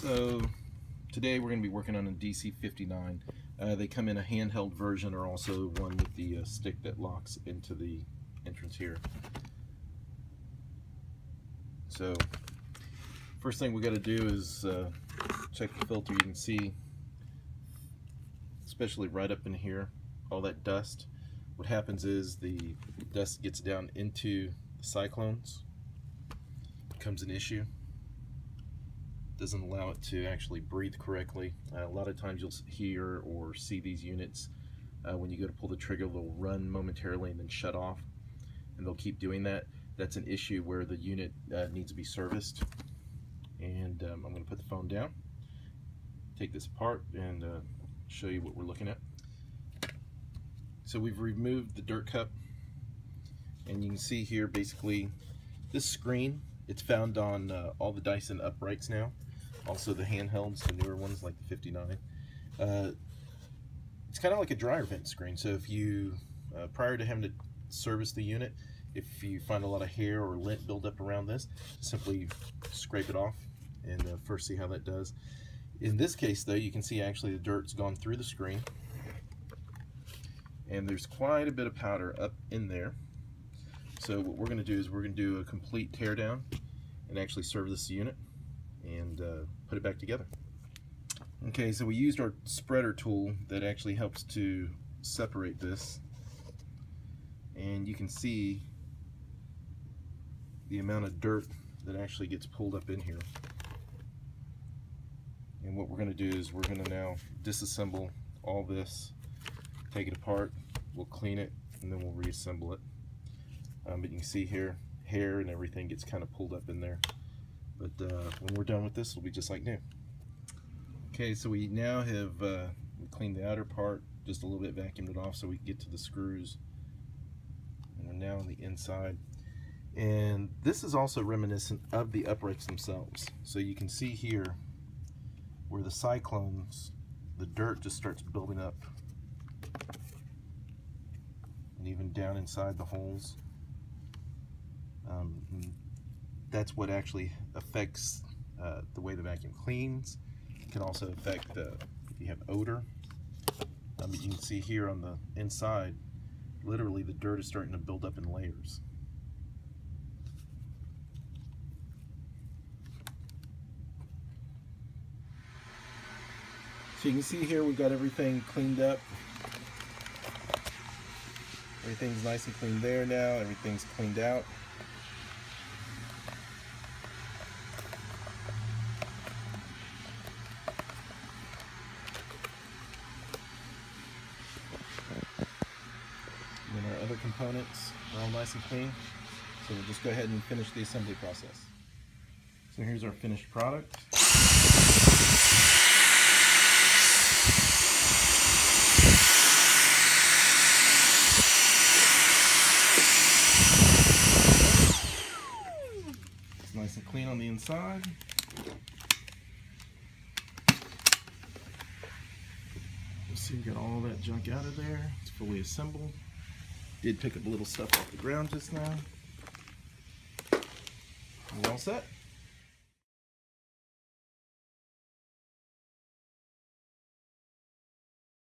So today we're going to be working on a DC59. They come in a handheld version, or also one with the stick that locks into the entrance here. So first thing we got to do is check the filter. You can see, especially right up in here, all that dust. What happens is the dust gets down into the cyclones, becomes an issue. Doesn't allow it to actually breathe correctly. A lot of times you'll hear or see these units when you go to pull the trigger, they'll run momentarily and then shut off, and they'll keep doing that. That's an issue where the unit needs to be serviced. And I'm going to put the phone down, take this apart, and show you what we're looking at. So we've removed the dirt cup, and you can see here basically this screen. It's found on all the Dyson uprights now, also the handhelds, the newer ones like the 59. It's kind of like a dryer vent screen. So if you, prior to having to service the unit, if you find a lot of hair or lint build up around this, simply scrape it off and first see how that does. In this case though, you can see actually the dirt's gone through the screen, and there's quite a bit of powder up in there. So what we're going to do is we're going to do a complete teardown and actually service this unit and put it back together. Okay, so we used our spreader tool that actually helps to separate this, and you can see the amount of dirt that actually gets pulled up in here. And what we're going to do is we're going to now disassemble all this, take it apart, we'll clean it, and then we'll reassemble it. But you can see here, hair and everything gets kind of pulled up in there. But when we're done with this, it'll be just like new. Okay, so we now have cleaned the outer part, just a little bit, vacuumed it off so we can get to the screws. And we're now on the inside. And this is also reminiscent of the uprights themselves. So you can see here where the cyclones, the dirt just starts building up. And even down inside the holes. That's what actually affects the way the vacuum cleans. It can also affect if you have odor. But you can see here on the inside, literally the dirt is starting to build up in layers. So you can see here we've got everything cleaned up. Everything's nice and clean there now. Everything's cleaned out. And then our other components are all nice and clean. So we'll just go ahead and finish the assembly process. So here's our finished product. It's nice and clean on the inside. You see we got all that junk out of there. It's fully assembled. Did pick up a little stuff off the ground just now. We're all set.